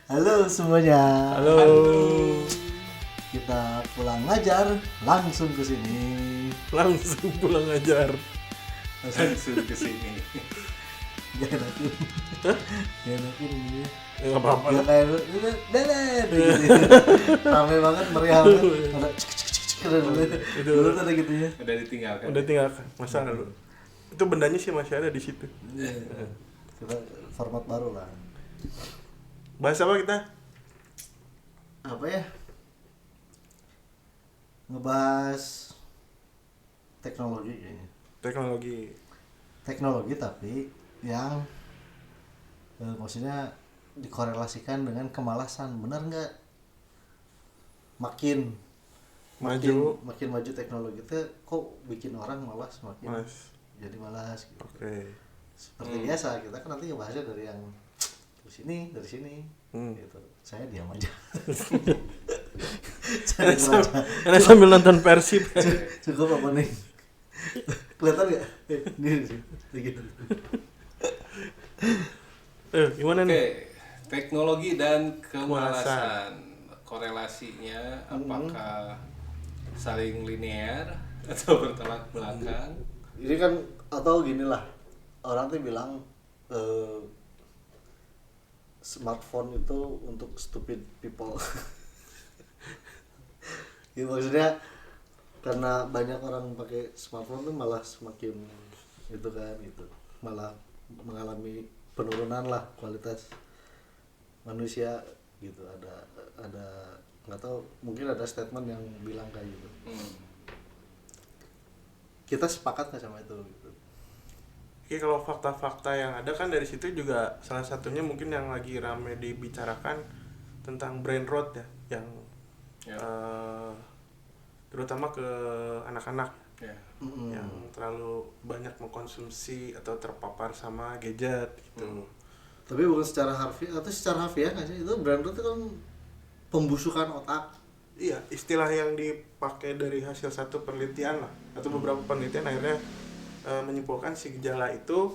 Halo semuanya. Halo. Kita pulang ngajar langsung ke sini. Langsung pulang ngajar. Langsung ke sini. Gak enakin. Hah? Gak enakin ini. Enggak apa-apa. Ya kayak delet gitu. Rame banget, meriah banget. Ada cek cek cek cek Itu dulu ada gitu ya. Udah ditinggalkan. udah tinggal masa lalu. Itu bendanya sih masih ada di situ. Iya. Kita format baru lah. Bahas apa kita? Apa ya? Ngebahas teknologi kayaknya. Teknologi tapi yang maksudnya dikorelasikan dengan kemalasan, benar nggak? Makin maju teknologi itu kok bikin orang malas, jadi malas gitu. Oke. Seperti biasa kita kan nanti ngebahasnya dari yang dari sini gitu. Saya diam aja. Saya diam aja. Karena sambil nonton Persib. Cukup apa nih? Kelihatan nggak? Ini gitu. Gimana Oke, nih? teknologi dan kemalasan. Korelasinya apakah saling linear atau bertolak belakang? Ini kan atau gini lah, orang tuh bilang smartphone itu untuk stupid people. Ya, maksudnya karena banyak orang pakai smartphone tuh malah semakin itu kan gitu, malah mengalami penurunan lah kualitas manusia gitu. Ada nggak tahu, mungkin ada statement yang bilang kayak gitu. Kita sepakat nggak sama itu gitu? Oke, kalau fakta-fakta yang ada kan dari situ juga salah satunya mungkin yang lagi rame dibicarakan tentang brain rot ya, yang terutama ke anak-anak yang terlalu banyak mengkonsumsi atau terpapar sama gadget gitu. Tapi bukan secara harfiah atau secara harfiah nggak sih? Itu brain rot itu kan pembusukan otak. Iya, istilah yang dipakai dari hasil satu penelitian lah, atau beberapa penelitian akhirnya menyimpulkan si gejala itu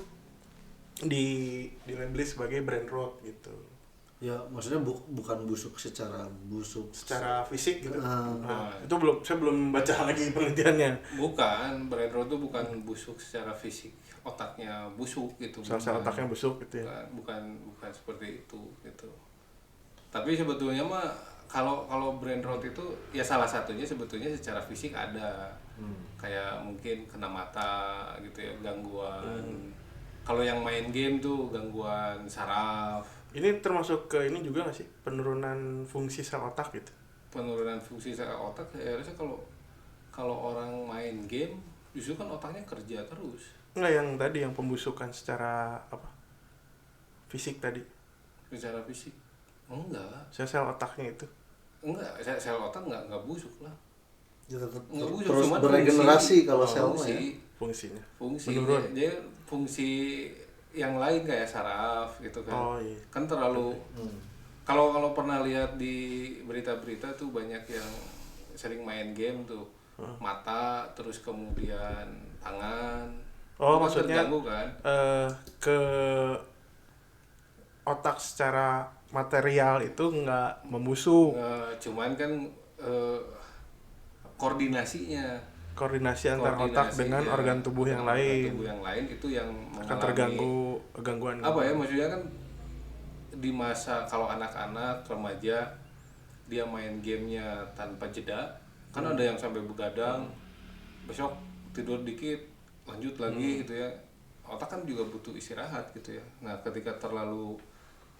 dilabeli sebagai brain rot gitu. Ya, maksudnya bukan busuk secara Fisik gitu. Ah. Itu saya belum baca lagi penelitiannya. Bukan, brain rot itu bukan busuk secara fisik, otaknya busuk gitu. Sel-sel otaknya busuk gitu ya. Bukan seperti itu gitu. Tapi sebetulnya mah kalau brain rot itu ya salah satunya sebetulnya secara fisik ada. Kayak mungkin kena mata gitu ya, gangguan. Kalau yang main game tuh gangguan saraf. Ini termasuk ke ini juga nggak sih, penurunan fungsi sel otak gitu? Penurunan fungsi sel otak ya, harusnya kalau orang main game justru kan otaknya kerja terus. Enggak, yang tadi yang pembusukan secara apa? Fisik tadi. Secara fisik enggak. Sel otaknya itu. Enggak, sel otak enggak busuk lah. ya, Enggak busuk, terus cuman beregenerasi kalau sel mah ya. Fungsinya Fungsi menurun. dia fungsi yang lain kayak saraf gitu kan. Oh, iya. Kan terlalu kalau pernah lihat di berita-berita tuh banyak yang sering main game tuh. Mata terus kemudian tangan. Oh, Itu kan maksudnya terganggu kan? ke otak secara material itu nggak membusuk. Cuman kan Koordinasi antara otak dengan organ tubuh yang lain itu yang akan terganggu, gangguan apa ya, maksudnya kan di masa kalau anak-anak remaja dia main gamenya tanpa jeda kan ada yang sampai begadang, besok tidur dikit lanjut lagi gitu ya. Otak kan juga butuh istirahat gitu ya. Nah ketika terlalu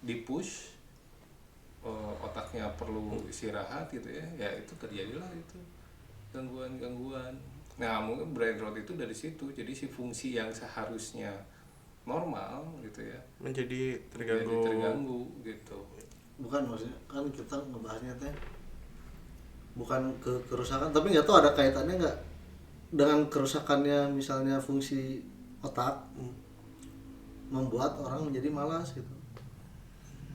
dipush otaknya perlu istirahat gitu ya, ya itu terjadilah itu gangguan. Nah mungkin brain rot itu dari situ, jadi si fungsi yang seharusnya normal gitu ya menjadi terganggu gitu. Bukan, maksudnya kan kita ngebahasnya teh bukan kerusakan, tapi nggak tahu ada kaitannya nggak dengan kerusakannya, misalnya fungsi otak membuat orang menjadi malas gitu.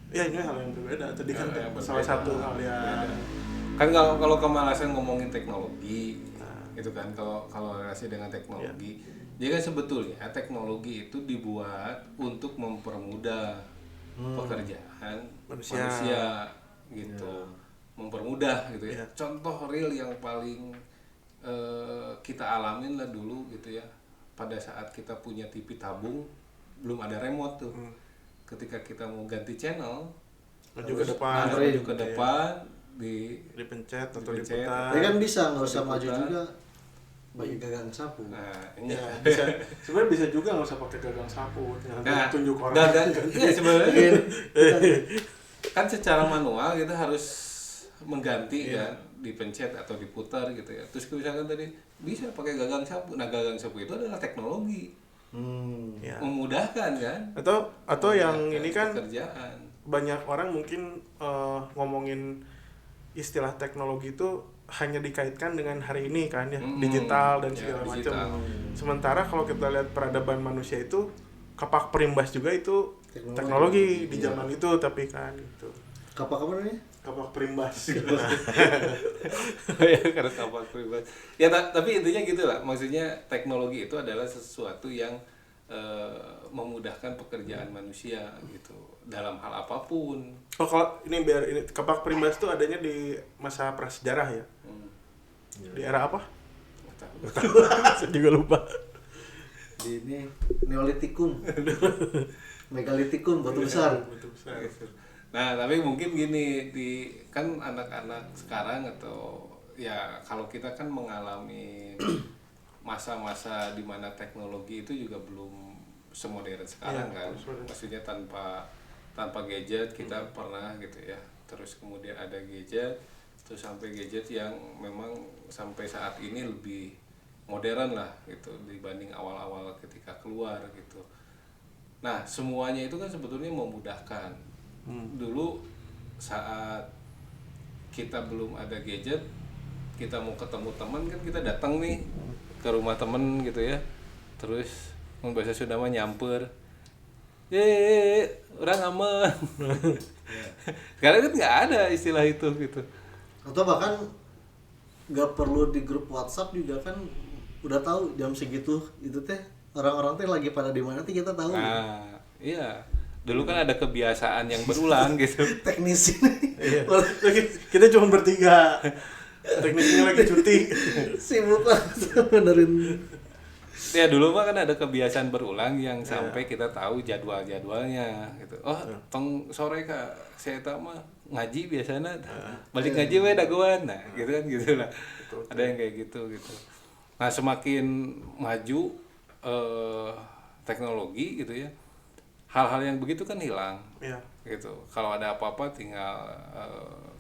Ya ini hal yang berbeda. Tadi kan salah satu hal yang kan kalau kemalasan ngomongin teknologi gitu kan, kalau relasi dengan teknologi jadi kan sebetulnya teknologi itu dibuat untuk mempermudah pekerjaan manusia. gitu. Mempermudah gitu ya. Iya. Contoh real yang paling kita alamin lah dulu gitu ya. Pada saat kita punya TV tabung, belum ada remote tuh. Ketika kita mau ganti channel, Maju ke depan, maju ke depan, dipencet atau dipencet. diputar. Tapi kan bisa nggak usah maju Diputar. juga bagi gagang sapu. Nah, ini Ya, bisa. Sebenarnya bisa juga nggak usah pakai gagang sapu, tinggal nah, tunjuk orang. iya sebenarnya kan secara manual kita harus mengganti kan, dipencet atau diputar gitu ya. Terus misalkan tadi bisa pakai gagang sapu. Nah, gagang sapu itu adalah teknologi. Ya. Memudahkan kan? Atau yang Memudahkan ini kan pekerjaan. banyak orang mungkin ngomongin istilah teknologi itu hanya dikaitkan dengan hari ini kan ya, digital dan ya, segala macam. digital. Sementara kalau kita lihat peradaban manusia itu kapak perimbas juga itu Teknologi. teknologi di Iya. zaman itu, tapi kan gitu. Kapak apa namanya? Kapak perimbas. Ya, karena kapak pribadi. Ya, tapi intinya gitu lah. Maksudnya teknologi itu adalah sesuatu yang memudahkan pekerjaan manusia gitu dalam hal apapun. Oh, kalau ini biar ini kapak perimbas itu adanya di masa prasejarah ya. Di era apa? Nggak tahu. Saya juga lupa. Di ini Neolitikum. Megalitikum, batu besar. Batu besar. Nah, tapi mungkin gini, kan anak-anak sekarang atau ya kalau kita kan mengalami masa-masa di mana teknologi itu juga belum semodern sekarang Iya, kan. semodern. Maksudnya tanpa gadget kita pernah gitu ya. Terus kemudian ada gadget, terus sampai gadget yang memang sampai saat ini lebih modern lah gitu dibanding awal-awal ketika keluar gitu. Nah, semuanya itu kan sebetulnya memudahkan. Dulu saat kita belum ada gadget, kita mau ketemu teman kan kita datang nih ke rumah temen gitu ya. Terus bahasa Sunda mah nyamper. Orang aman. Sekarang kan nggak ada istilah itu gitu. Atau bahkan nggak perlu di grup WhatsApp juga kan udah tahu jam segitu itu teh orang-orang teh lagi pada di mana teh kita tahu. Nah, iya. Dulu kan ada kebiasaan yang berulang gitu. Teknisi. Iya. Kita cuma bertiga. Teknisnya lagi cuti. Sibuk banget benerin. Ya dulu mah kan ada kebiasaan berulang yang sampai kita tahu jadwal-jadwalnya gitu. Oh, tong sore Kak, saya tahu mah ngaji biasanya. Balik ngaji we dagoan. Nah, gitu kan gitulah. Ada yang kayak gitu gitu. Nah, semakin maju teknologi gitu ya. Hal-hal yang begitu kan hilang. Iya. Gitu. Kalau ada apa-apa tinggal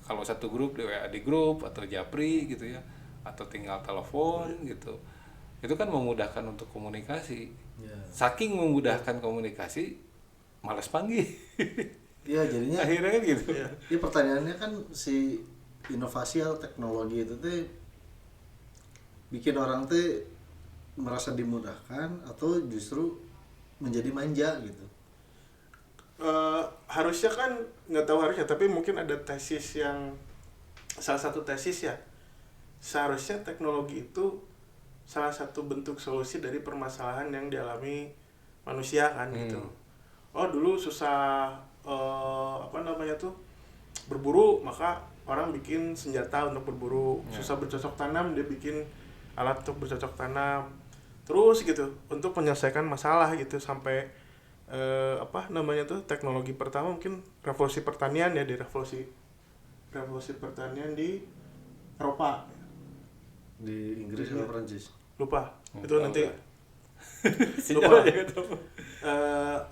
kalau satu grup di WA di grup atau Japri gitu ya, atau tinggal telepon gitu. Itu kan memudahkan untuk komunikasi. Ya. Saking memudahkan komunikasi, malas panggil. Iya jadinya. Akhirnya kan gitu. Iya. Ini pertanyaannya kan si inovasi atau teknologi itu teh bikin orang teh merasa dimudahkan atau justru menjadi manja gitu. Harusnya kan nggak tahu harusnya, tapi mungkin ada tesis yang salah satu tesis ya, seharusnya teknologi itu salah satu bentuk solusi dari permasalahan yang dialami manusia kan gitu. Oh dulu susah berburu, maka orang bikin senjata untuk berburu. Susah bercocok tanam, dia bikin alat untuk bercocok tanam. Terus gitu untuk menyelesaikan masalah gitu sampai teknologi pertama mungkin revolusi pertanian ya, di revolusi pertanian di Eropa, Di Inggris atau Prancis. lupa itu Tahu nanti nggak? lupa.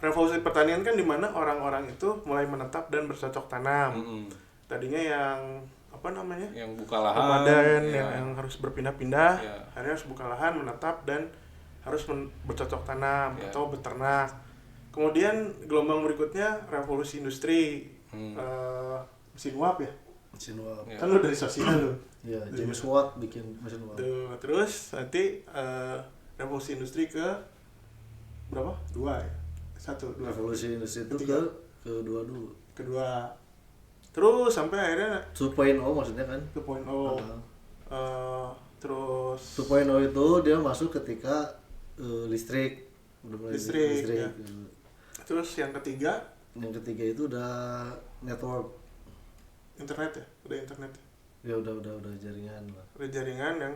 Revolusi pertanian kan dimana orang-orang itu mulai menetap dan bercocok tanam. Tadinya yang Yang buka lahan, nomaden, ya. yang harus berpindah-pindah, Ya. akhirnya harus buka lahan, menetap dan harus bercocok tanam Ya. atau beternak. Kemudian gelombang berikutnya revolusi industri, mesin uap ya. Mesin uap. Ya. Kan lu dari sosial lu. Ya, James Watt bikin mesin uap. Tuh, terus nanti revolusi industri ke berapa? 2 ya? 1, 2. Revolusi industri itu Ketiga. kedua dulu. Kedua. Terus sampai akhirnya 2.0 maksudnya kan. 2.0. Terus 2.0 itu dia masuk ketika listrik udah mulai Listrik, ya. gitu. terus yang ketiga Yang ketiga itu udah network. internet ya, udah internet ya. Ya udah jaringan lah. Ada jaringan yang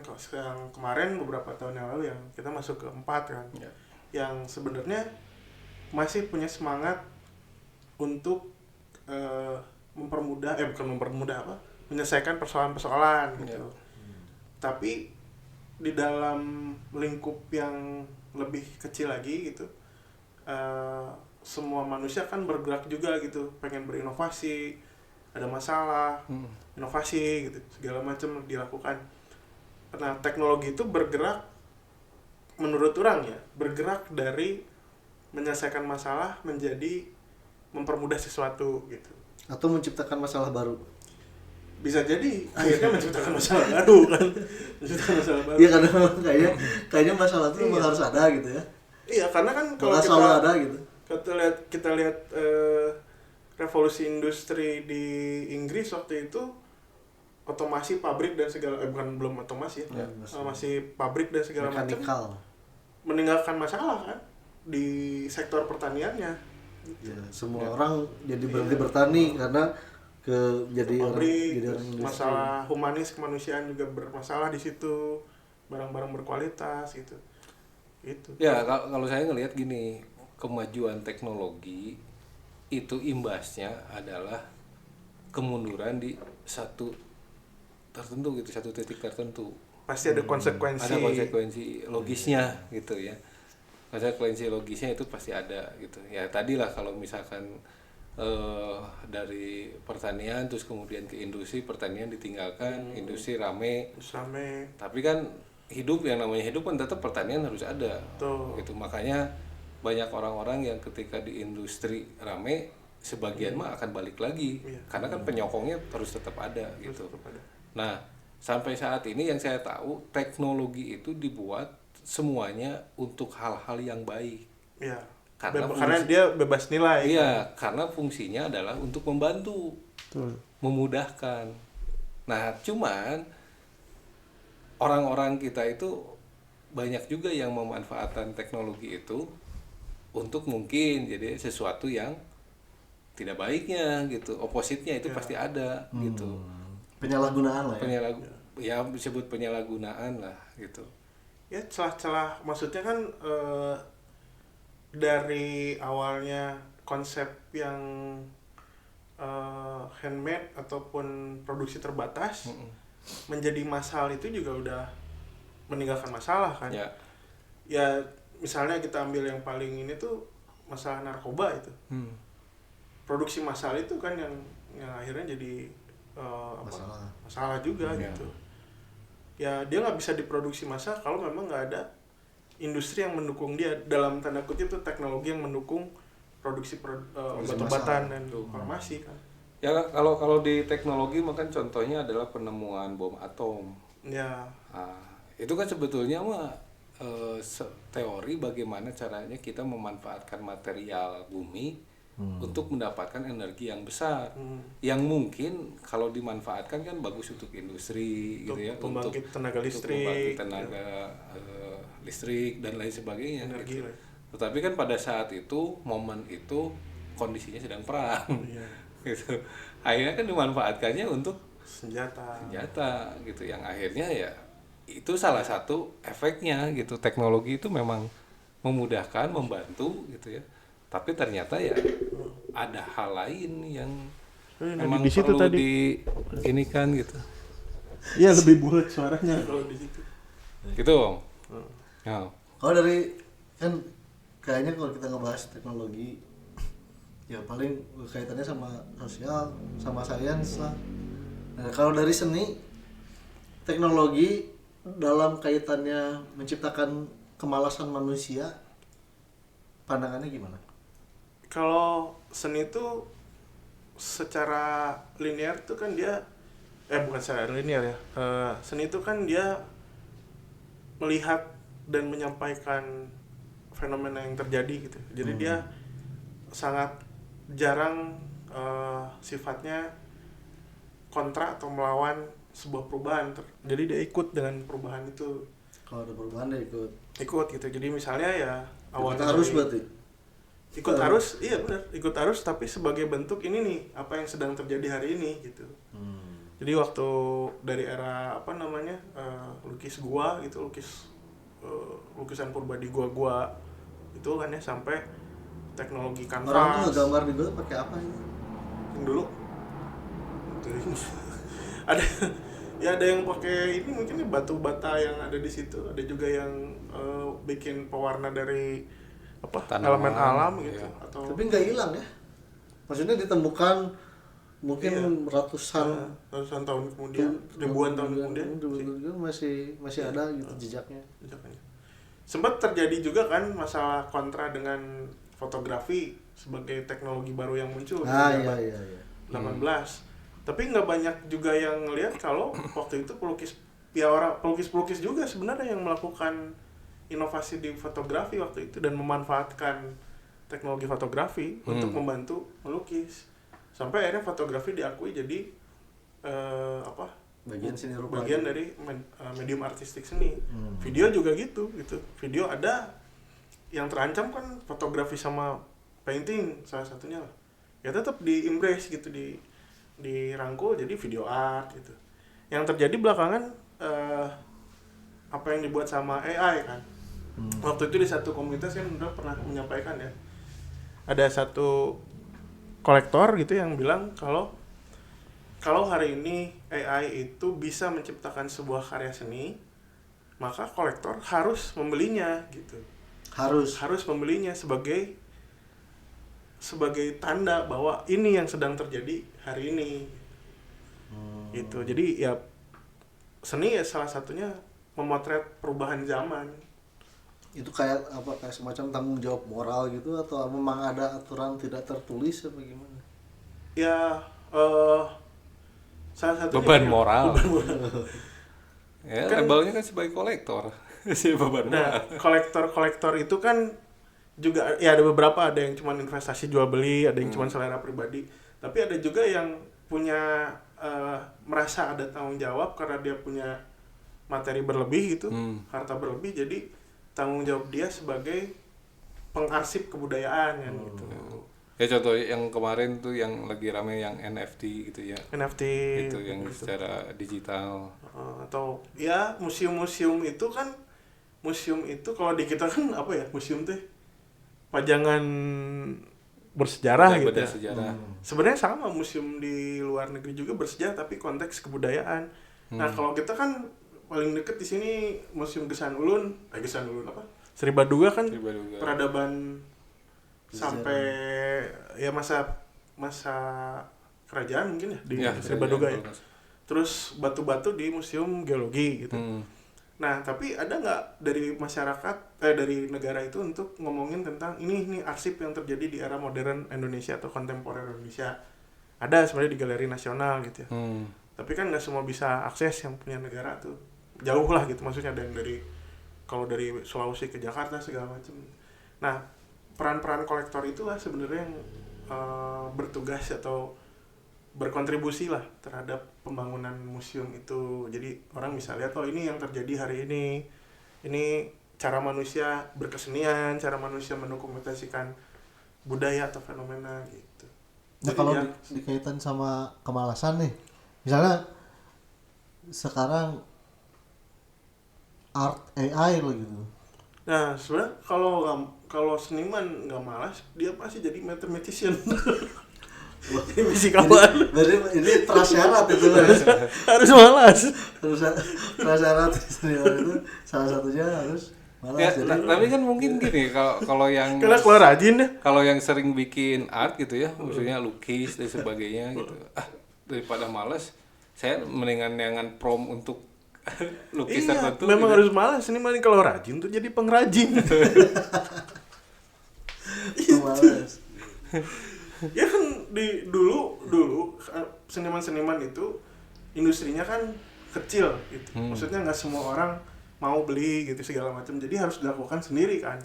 kemarin beberapa tahun yang lalu yang kita masuk ke 4 kan. Ya. Yang sebenarnya masih punya semangat untuk menyelesaikan persoalan-persoalan gitu. Ya. Tapi di dalam lingkup yang lebih kecil lagi gitu, semua manusia kan bergerak juga gitu, pengen berinovasi, ada masalah, inovasi gitu, segala macam dilakukan. Nah, teknologi itu bergerak, menurut orang ya, bergerak dari menyelesaikan masalah menjadi mempermudah sesuatu gitu. Atau menciptakan masalah baru. Bisa jadi akhirnya menciptakan masalah baru kan. Menciptakan masalah baru. Iya, karena memang kayaknya masalah itu memang harus ada gitu ya. Iya, karena kan kalau Bakal selalu ada gitu. kita lihat revolusi industri di Inggris waktu itu, otomasi pabrik dan segala belum otomasi ya, masih pabrik dan segala macam meninggalkan masalah kan di sektor pertaniannya. Ya, semua orang jadi berhenti bertani karena jadi orang industri. Masalah humanis kemanusiaan juga bermasalah di situ, barang-barang berkualitas gitu. Itu. Ya, kalau saya ngelihat gini, kemajuan teknologi itu imbasnya adalah kemunduran di satu tertentu gitu, satu titik tertentu. Pasti ada konsekuensi. Ada konsekuensi logisnya gitu ya. Konsekuensi logisnya itu pasti ada gitu. Ya tadilah kalau misalkan dari pertanian terus kemudian ke industri, pertanian ditinggalkan, industri rame. Tapi kan yang namanya hidup kan tetap pertanian harus ada. Tuh. Gitu. Makanya banyak orang-orang yang ketika di industri rame sebagian mah akan balik lagi. Karena kan penyokongnya harus tetap ada gitu. Nah, sampai saat ini yang saya tahu teknologi itu dibuat semuanya untuk hal-hal yang baik. Iya. Karena dia bebas nilai. Iya, karena fungsinya adalah untuk membantu, memudahkan. Nah, cuman orang-orang kita itu banyak juga yang memanfaatkan teknologi itu untuk mungkin jadi sesuatu yang tidak baiknya gitu, opositnya itu pasti ada gitu. Penyalahgunaan lah ya. Ya disebut penyalahgunaan lah gitu. Ya celah-celah, maksudnya kan dari awalnya konsep yang handmade ataupun produksi terbatas menjadi massal itu juga udah meninggalkan masalah kan. Ya misalnya kita ambil yang paling ini tuh masalah narkoba itu. Produksi massal itu kan yang akhirnya jadi masalah juga gitu. Ya dia nggak bisa diproduksi massal kalau memang nggak ada industri yang mendukung dia, dalam tanda kutip itu teknologi yang mendukung produksi obat-obatan dan farmasi kan. Ya kalau di teknologi makan contohnya adalah penemuan bom atom. Ya. Nah, itu kan sebetulnya mah teori bagaimana caranya kita memanfaatkan material bumi untuk mendapatkan energi yang besar, yang mungkin kalau dimanfaatkan kan bagus untuk industri gitu ya, untuk tenaga listrik, membangkit tenaga listrik dan lain sebagainya. Energi gitu. Tetapi kan pada saat itu, momen itu kondisinya sedang perang, gitu. Akhirnya kan dimanfaatkannya untuk senjata gitu, yang akhirnya ya itu salah satu efeknya gitu. Teknologi itu memang memudahkan, membantu gitu ya. Tapi ternyata ya ada hal lain yang memang di situ perlu tadi ini kan gitu. Iya, lebih bulat suaranya kalau di situ. Gitu, Om. Ya. Kalau dari kan kayaknya kalau kita ngebahas teknologi ya paling kaitannya sama sosial, sama sains lah. Nah, kalau dari seni, teknologi dalam kaitannya menciptakan kemalasan manusia, pandangannya gimana? Kalau seni itu secara linear tuh kan dia bukan secara linear ya. Seni itu kan dia melihat dan menyampaikan fenomena yang terjadi gitu. Jadi dia sangat jarang sifatnya kontra atau melawan sebuah perubahan. Jadi dia ikut dengan perubahan itu. Kalau ada perubahan dia ikut gitu. Jadi misalnya ya awalnya harus berarti ikut arus, iya benar, ikut arus tapi sebagai bentuk ini nih apa yang sedang terjadi hari ini gitu. Jadi waktu dari era apa namanya lukis gua gitu, lukisan purba di gua itu kan ya, sampai teknologi Orang kanvas. tuh gambar di gua pakai apa ini? Yang dulu ada ya, ada yang pakai ini mungkin nih batu bata yang ada di situ, ada juga yang bikin pewarna dari apa Tanaman, elemen alam gitu, iya. atau Tapi nggak hilang ya? Maksudnya ditemukan mungkin Iya. ratusan tahun kemudian, ribuan tahun kemudian masih ada gitu jejaknya. jejaknya. Sempat terjadi juga kan masalah kontra dengan fotografi sebagai teknologi baru yang muncul di Iya abad iya iya. 18. Tapi nggak banyak juga yang ngelihat kalau waktu itu pelukis juga sebenarnya yang melakukan inovasi di fotografi waktu itu dan memanfaatkan teknologi fotografi untuk membantu melukis. Sampai akhirnya fotografi diakui jadi Bagian seni rupa. bagian dari medium artistik seni. Video juga gitu. Video ada yang terancam kan fotografi sama painting salah satunya lah. Ya tetap di embrace gitu, dirangkul jadi video art gitu. Yang terjadi belakangan apa yang dibuat sama AI kan. Waktu itu di satu komunitas kan udah pernah menyampaikan ya. Ada satu kolektor gitu yang bilang kalau hari ini AI itu bisa menciptakan sebuah karya seni, maka kolektor harus membelinya gitu. Harus membelinya sebagai tanda bahwa ini yang sedang terjadi hari ini. Gitu. Jadi ya seni ya salah satunya memotret perubahan zaman. Itu kayak semacam tanggung jawab moral gitu, atau memang ada aturan tidak tertulis apa gimana? Ya salah satunya Beban ya, moral. beban moral. Ya, Kan- labelnya kan sebagai kolektor. Si beban Nah, moral. kolektor itu kan juga ya ada beberapa, ada yang cuma investasi jual beli, ada yang cuma selera pribadi. Tapi ada juga yang punya merasa ada tanggung jawab karena dia punya materi berlebih gitu, harta berlebih, jadi tanggung jawab dia sebagai pengarsip kebudayaan kan gitu. Ya contoh yang kemarin tuh yang lagi rame yang NFT gitu ya. NFT Itu yang gitu. secara digital. Atau ya museum itu kan, museum itu kalau di kita kan apa ya, museum teh pajangan bersejarah gitu Benda ya. sejarah. Sebenarnya sama museum di luar negeri juga bersejarah tapi konteks kebudayaan. Nah, kalau kita kan paling deket di sini Museum Gesan Ulun apa? Sri Baduga kan Sri Baduga. peradaban sampai ya masa kerajaan mungkin ya di Ya, Sri Baduga ya. kalau nggak salah. Terus batu-batu di Museum Geologi gitu. Nah, tapi ada nggak dari masyarakat, dari negara itu untuk ngomongin tentang ini arsip yang terjadi di era modern Indonesia atau kontemporer Indonesia? Ada sebenarnya di Galeri Nasional gitu ya. Tapi kan nggak semua bisa akses yang punya negara tuh. Jauh lah gitu, maksudnya ada yang kalau dari Sulawesi ke Jakarta segala macam. Nah, peran-peran kolektor itulah sebenarnya yang bertugas atau berkontribusi lah terhadap pembangunan museum itu. Jadi orang bisa lihat, oh ini yang terjadi hari ini cara manusia berkesenian, cara manusia mendokumentasikan budaya atau fenomena gitu. Nah Jadi kalau ya, dikaitan sama kemalasan nih, misalnya sekarang art AI lo gitu. nah sebenarnya kalau seniman nggak malas, dia pasti jadi mathematician. Jadi fisikawan. Berarti ini prasyarat itu Harus malas. prasyarat seniman itu salah satunya harus malas. Ya, Jadi tapi kan mungkin gini kalau yang Karena keluar rajin deh. kalau yang sering bikin art gitu ya, maksudnya lukis dan sebagainya gitu. Daripada malas, saya mendingan dengan prompt untuk lukis Iya, tertentu. memang gitu. harus malas. Seniman kalau rajin tuh jadi pengrajin. malas. Ya kan dulu seniman-seniman itu industrinya kan kecil gitu. Maksudnya nggak semua orang mau beli gitu segala macam. Jadi harus dilakukan sendiri kan.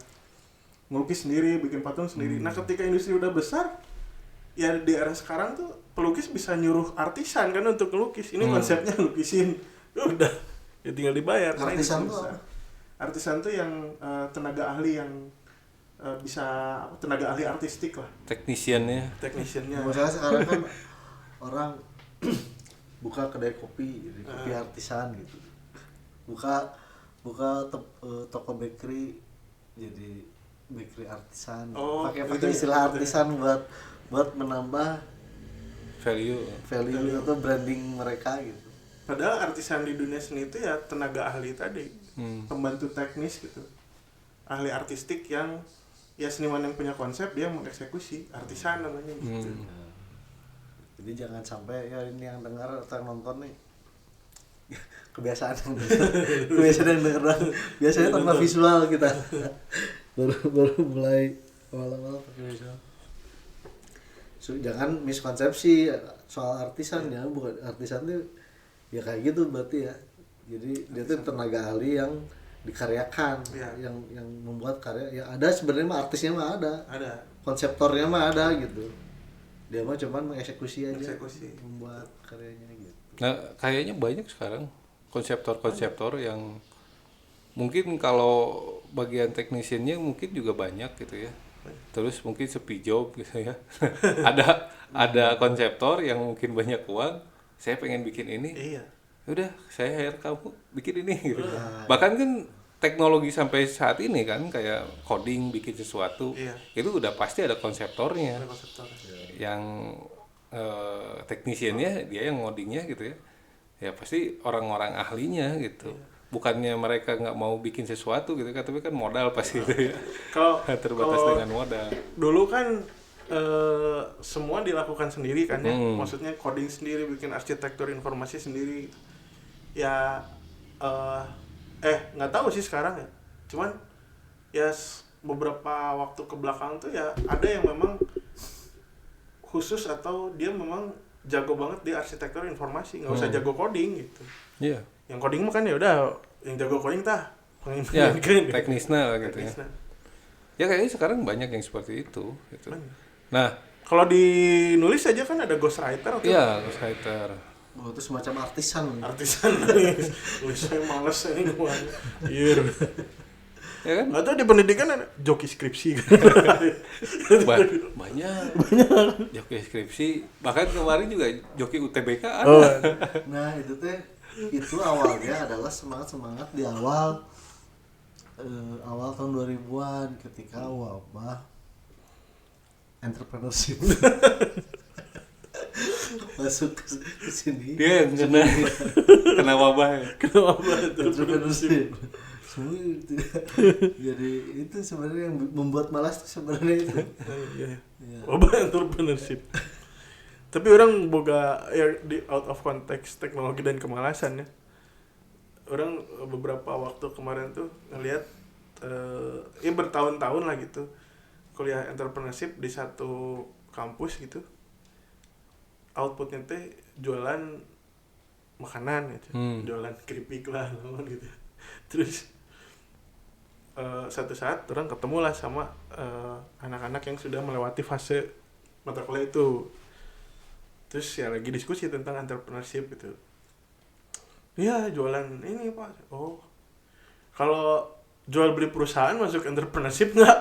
Melukis sendiri, bikin patung sendiri. Nah, ketika industri udah besar, ya di era sekarang tuh pelukis bisa nyuruh artisan kan untuk ngelukis. Ini konsepnya lukisin. Udah, ya tinggal dibayar. Karena Artisan industri tuh besar. Artisan tuh yang tenaga ahli yang bisa tenaga ahli artistik lah, Technician-nya. technician-nya. Masalah sekarang kan orang buka kedai kopi, jadi kopi artisan gitu. Buka toko bakery, jadi bakery artisan. Oh, Pakai gitu ya, istilah gitu ya. artisan buat menambah Value. atau branding mereka gitu. Padahal artisan di dunia seni itu ya tenaga ahli tadi, pembantu teknis gitu, ahli artistik yang ya seniman yang punya konsep, dia mengeksekusi, artisan namanya gitu. Jadi jangan sampai ya ini yang dengar atau yang nonton nih kebiasaan yang denger biasanya tanpa visual kita baru mulai awal-awal pakai visual. Jangan miskonsepsi soal artisan ya, bukan artisan tuh ya kayak gitu berarti ya. Jadi dia tuh tenaga ahli yang dikaryakan, Ya. yang membuat karya. Ya ada sebenarnya mah artisnya mah ada, Ada konseptornya mah ada gitu. Dia mah cuman mengeksekusi aja, Eksekusi. membuat karyanya gitu. Nah, kayaknya banyak sekarang konseptor yang mungkin kalau bagian teknisiannya mungkin juga banyak gitu ya. Terus mungkin sepi job gitu ya. ada konseptor yang mungkin banyak uang, saya pengen bikin ini. iya. Udah, saya hire kamu bikin ini gitu. Bahkan kan teknologi sampai saat ini kan kayak coding bikin sesuatu, Iya. itu udah pasti ada konseptornya. Ada konseptor. Yang teknisiannya dia yang ngodingnya gitu ya. Ya pasti orang-orang ahlinya gitu. Bukannya mereka nggak mau bikin sesuatu gitu kan, tapi kan modal pasti itu ya. Kalau Terbatas kalau dengan modal. dulu kan semua dilakukan sendiri kan ya, Hmm. maksudnya coding sendiri, bikin arsitektur informasi sendiri ya. Nggak tahu sih sekarang ya, cuman ya beberapa waktu ke belakang tuh ya ada yang memang khusus atau dia memang jago banget di arsitektur informasi, nggak usah jago coding gitu. Iya. Yang coding mah kan ya udah yang jago coding tah Ya, pengen teknisnya lah gitu ya. teknisnya. Ya kayaknya sekarang banyak yang seperti itu gitu. Banyak. Nah, Kalau dinulis aja kan ada ghostwriter atau iya, ghostwriter. Oh, itu semacam artisan. artisan nulisnya males ini gua. Iya. Ya kan? Atau di pendidikan ada joki skripsi kan. Banyak joki skripsi, bahkan kemarin juga joki UTBK ada. Oh. Nah itu awalnya adalah semangat di awal tahun 2000-an ketika wabah entrepreneurship masuk ke sini. Dia yang kena wabah ya. Kenapa Entrepreneurship semua jadi itu sebenarnya yang membuat malas tuh sebenarnya itu. Iya. Iya. Wabah entrepreneurship. Tapi orang boga ya di out of context teknologi dan kemalasan ya. Orang beberapa waktu kemarin tuh ngelihat ya bertahun-tahun lah gitu kuliah entrepreneurship di satu kampus gitu. Outputnya teh jualan makanan gitu. Jualan keripik lah gitu. Terus satu saat orang ketemu lah sama anak-anak yang sudah melewati fase mata kuliah itu. Terus ya lagi diskusi tentang entrepreneurship gitu. Iya jualan ini Pak. Oh, kalau jual beli perusahaan masuk entrepreneurship nggak?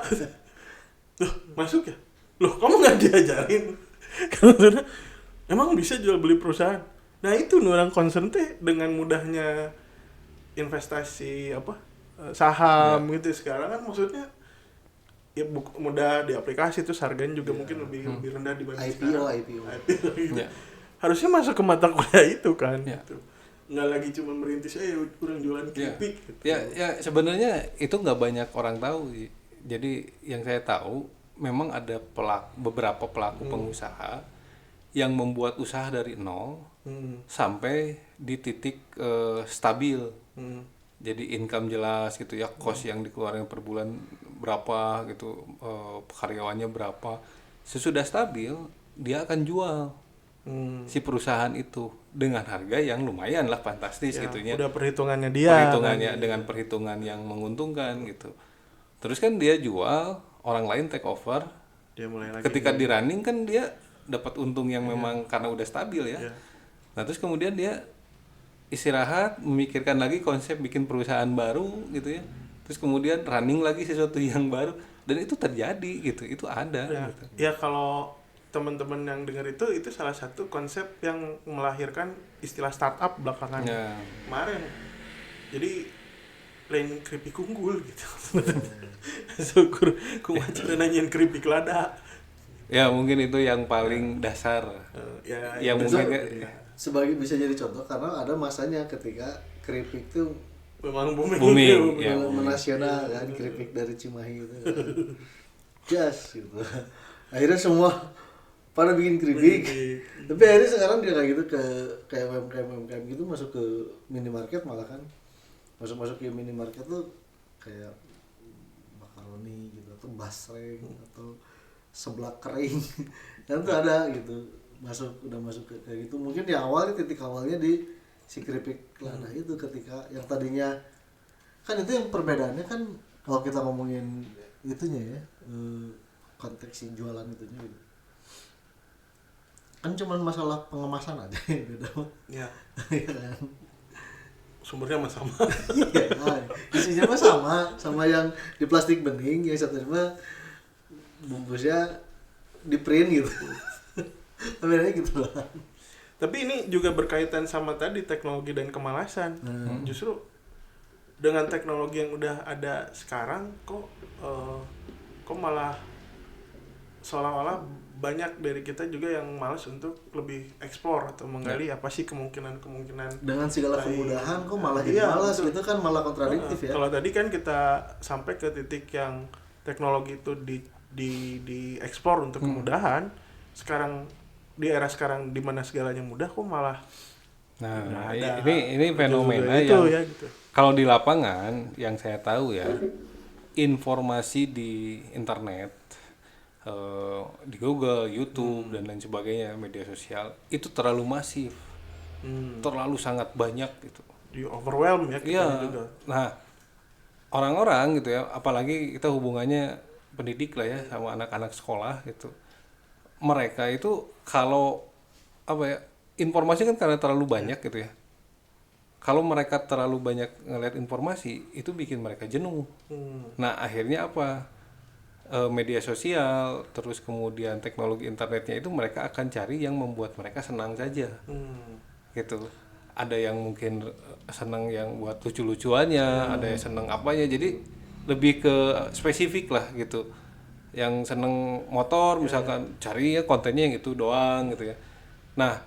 Loh masuk ya? Loh kamu nggak diajarin? Karena emang bisa jual beli perusahaan. Nah itu orang concern teh dengan mudahnya investasi saham gitu sekarang kan, maksudnya ya mudah di aplikasi tuh harganya juga mungkin lebih rendah dibanding sekarang. IPO gitu. Ya. Harusnya masuk ke mata kuliah itu kan. Ya. Gitu. Nggak lagi cuma merintis kurang jualan keripik gitu. Ya sebenarnya itu nggak banyak orang tahu. Jadi yang saya tahu memang ada beberapa pelaku pengusaha yang membuat usaha dari nol sampai di titik stabil. Jadi income jelas gitu ya, cost yang dikeluarkan per bulan berapa gitu, karyawannya berapa. Sesudah stabil dia akan jual si perusahaan itu dengan harga yang lumayan lah, fantastis Ya, gitunya. udah perhitungannya dia. Dengan perhitungan yang menguntungkan gitu. Terus kan dia jual, orang lain take over. Dia mulai lagi. Ketika di running kan dia dapat untung yang memang karena udah stabil ya. Iya. Nah terus kemudian dia istirahat, memikirkan lagi konsep bikin perusahaan baru gitu ya. Terus kemudian running lagi sesuatu yang baru. dan itu terjadi gitu, itu ada Ya, gitu. ya kalau teman-teman yang dengar itu salah satu konsep yang melahirkan istilah startup belakangan Ya. kemarin. Jadi lain keripik unggul gitu. Syukur kumaha cara nanyain keripik lada. Ya mungkin itu yang paling dasar. Yang Itu mungkin sebagai bisa jadi contoh karena ada masanya ketika keripik tuh memang booming. Booming, ya. menasional kan, keripik dari Cimahi itu kan. Jas gitu. Akhirnya semua pada bikin keripik. Tapi akhirnya sekarang dia kayak gitu ke kayak UMKM gitu masuk ke minimarket malah kan. Masuk ke minimarket tuh kayak makaroni gitu atau basreng atau seblak kering. Dan tuh ada gitu. Udah masuk ke kayak gitu. Mungkin di awal titik awalnya di si keripik lada itu ketika yang tadinya kan itu yang perbedaannya kan kalau kita ngomongin itunya ya konteks si jualan itunya gitu. Kan cuman masalah pengemasan aja yang beda. Ya, Iya kan? sumbernya mah sama. Iya, isinya mah sama yang di plastik bening, yang satu mah bungkusnya di print gitu. Bedanya gitu lah. Tapi ini juga berkaitan sama tadi teknologi dan kemalasan. Justru dengan teknologi yang udah ada sekarang kok malah seolah-olah banyak dari kita juga yang malas untuk lebih eksplor atau menggali apa sih kemungkinan Dengan segala kemudahan kok malah jadi Iya, malas betul. gitu kan, malah kontradiktif ya. Kalau tadi kan kita sampai ke titik yang teknologi itu dieksplor untuk kemudahan, sekarang di era sekarang di mana segalanya mudah kok malah Nah, ada ini fenomena itu yang ya gitu. kalau di lapangan yang saya tahu ya, informasi di internet, di Google, YouTube dan lain sebagainya, media sosial itu terlalu masif, terlalu sangat banyak gitu. Di overwhelm ya kita Iya. juga. Nah, orang-orang gitu ya, apalagi kita hubungannya pendidik lah ya sama anak-anak sekolah gitu. Mereka itu kalau apa ya, informasi kan karena terlalu banyak gitu ya. Kalau mereka terlalu banyak ngeliat informasi, itu bikin mereka jenuh. Nah, akhirnya apa? Media sosial, terus kemudian teknologi internetnya itu mereka akan cari yang membuat mereka senang saja. Gitu. Ada yang mungkin senang yang buat lucu-lucuannya, ada yang senang apanya. Jadi lebih ke spesifik lah gitu. Yang seneng motor misalkan cari ya kontennya yang itu doang gitu ya. Nah,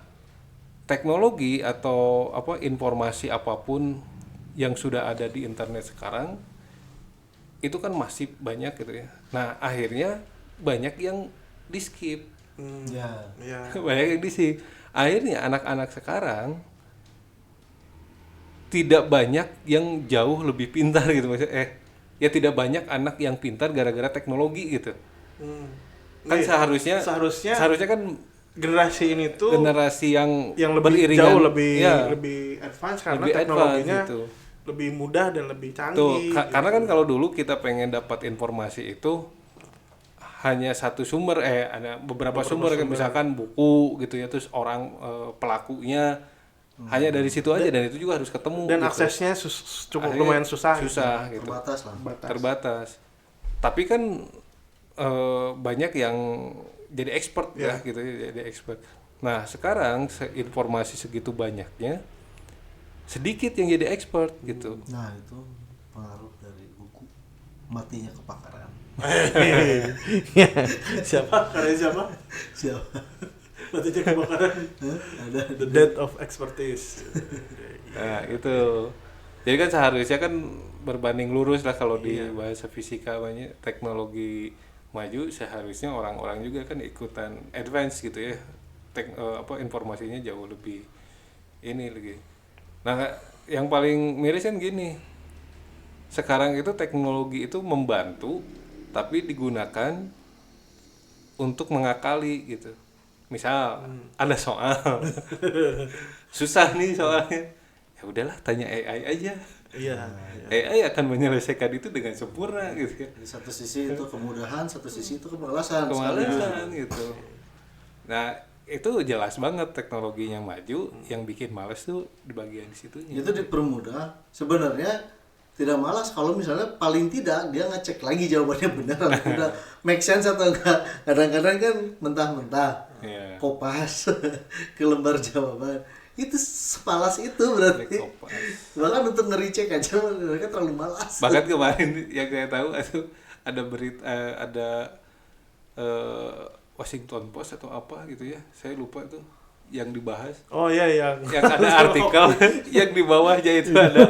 teknologi atau apa informasi apapun yang sudah ada di internet sekarang itu kan masih banyak gitu ya. Nah, akhirnya banyak yang di skip. Ya. Ya. Banyak yang di skip. Akhirnya anak-anak sekarang tidak banyak yang jauh lebih pintar gitu maksudnya. Ya tidak banyak anak yang pintar gara-gara teknologi gitu. Kan Nih, seharusnya kan generasi ini tuh generasi yang lebih beriringan, jauh lebih ya, lebih advance karena lebih teknologinya advance gitu. lebih mudah dan lebih Tuh, canggih. karena kan kalau dulu kita pengen dapat informasi itu hanya satu sumber, ada beberapa sumber kan, misalkan buku gitu ya, terus orang pelakunya hanya dari situ aja dan itu juga harus ketemu. Dan gitu. aksesnya cukup Akhirnya lumayan susah. gitu. Terbatas lah. Terbatas. Tapi kan banyak yang jadi expert ya gitu, jadi expert. Nah, sekarang informasi segitu banyaknya sedikit yang jadi expert gitu. Nah, itu pengaruh dari buku Matinya Kepakaran. Siapa? Karya siapa? Siapa? Matinya Kebakaran. Ada The Death of Expertise. Nah, itu. Jadi kan seharusnya kan berbanding lurus lah kalau di bahasa fisika banyak teknologi maju, seharusnya orang-orang juga kan ikutan advance gitu ya. Informasinya jauh lebih ini lagi. Nah, yang paling miris kan gini. Sekarang itu teknologi itu membantu tapi digunakan untuk mengakali gitu. Misal ada soal susah nih soalnya, ya udahlah tanya AI aja. Iya. AI akan menyelesaikan itu dengan sempurna gitu ya. di satu sisi itu kemudahan, satu sisi itu kemalasan. Kemalasan gitu. Nah, itu jelas banget teknologinya maju, yang bikin males tuh di bagian di situnya. Itu dipermudah. Sebenarnya tidak malas kalau misalnya paling tidak dia ngecek lagi jawabannya benar atau tidak, make sense atau enggak. Kadang-kadang kan mentah-mentah Iya. kopas ke lembar jawaban, itu sepalas itu berarti. Kopas. Bahkan untuk nge-recheck aja mereka terlalu malas. Bahkan kemarin yang saya tahu itu ada berita ada Washington Post atau apa gitu ya, saya lupa tuh yang dibahas. Oh iya yang Yang ada artikel yang di bawahnya itu ada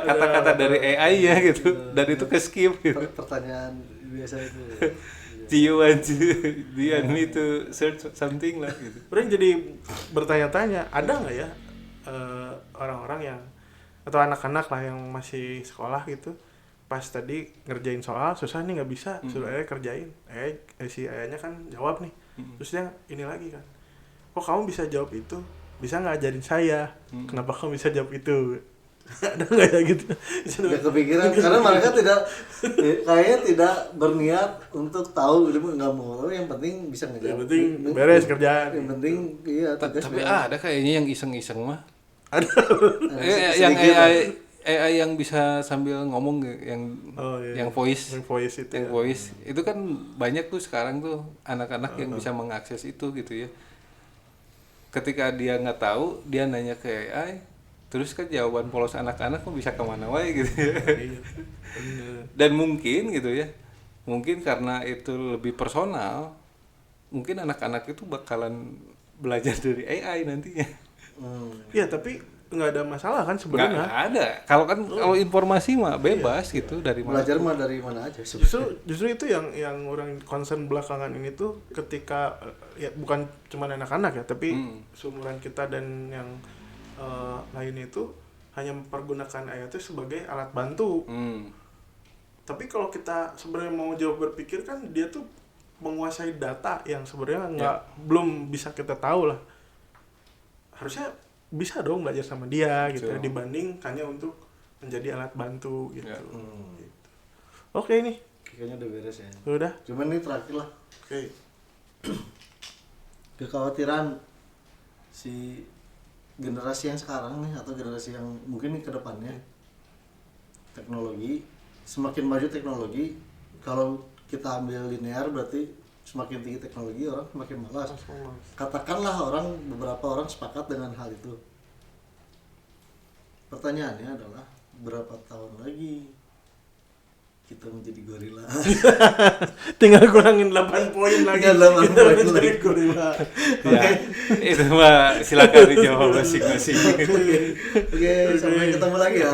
kata-kata dari AI ya gitu, dan itu ke skip gitu. Pertanyaan biasa itu. Do you want me to search something lah gitu. Orang jadi bertanya-tanya, ada nggak ya orang-orang yang atau anak-anak lah yang masih sekolah gitu, pas tadi ngerjain soal susah nih nggak bisa, suruh ayah kerjain, si ayahnya kan jawab nih, terus dia ini lagi kan, kok kamu bisa jawab itu, bisa nggak ajarin saya, kenapa kamu bisa jawab itu? Ada nggak ya gitu? Nggak kepikiran karena mereka kayaknya tidak berniat untuk tahu, nggak mau tahu, yang penting bisa ngejawab. Yang penting beres kerjaan. Yang penting iya tugas Tapi beres. ada kayaknya yang iseng-iseng mah. Ada. Yang sedikit lah. AI yang bisa sambil ngomong, yang Oh, iya. yang voice, Yang voice itu. yang Ya. voice itu kan banyak tuh sekarang tuh anak-anak yang bisa mengakses itu gitu ya. Ketika dia nggak tahu, dia nanya ke AI, terus kan jawaban polos anak-anak kok bisa kemana wae gitu ya. Iya. Bener. Dan mungkin gitu ya, mungkin karena itu lebih personal, mungkin anak-anak itu bakalan belajar dari AI nantinya. Iya tapi nggak ada masalah kan Nggak sebenarnya. ada. Kalau informasi mah bebas gitu dari mana. Belajar mah dari mana aja Justru itu yang orang concern belakangan ini tuh ketika ya bukan cuma anak-anak ya, tapi seumuran kita dan yang lainnya itu hanya mempergunakan AI itu sebagai alat bantu. Tapi kalau kita sebenarnya mau jauh berpikir kan dia tuh menguasai data yang sebenarnya belum bisa kita tahu lah. Harusnya bisa dong belajar sama dia gitu ya, dibanding hanya untuk menjadi alat bantu gitu. Ya. Gitu. Oke nih. kayaknya udah beres ya. Udah. Cuman ini terakhir lah, Oke. kekhawatiran si generasi yang sekarang nih atau generasi yang mungkin nih ke depannya, teknologi semakin maju, teknologi kalau kita ambil linear berarti semakin tinggi teknologi orang semakin malas. Katakanlah beberapa orang sepakat dengan hal itu. Pertanyaannya adalah berapa tahun lagi kita menjadi gorila? Tinggal kurangin 8 poin lagi. Tinggal 8 Kita poin menjadi lagi. gorila. Ya, itu mah silakan dijawab masing-masing. Oke, sampai ketemu lagi ya.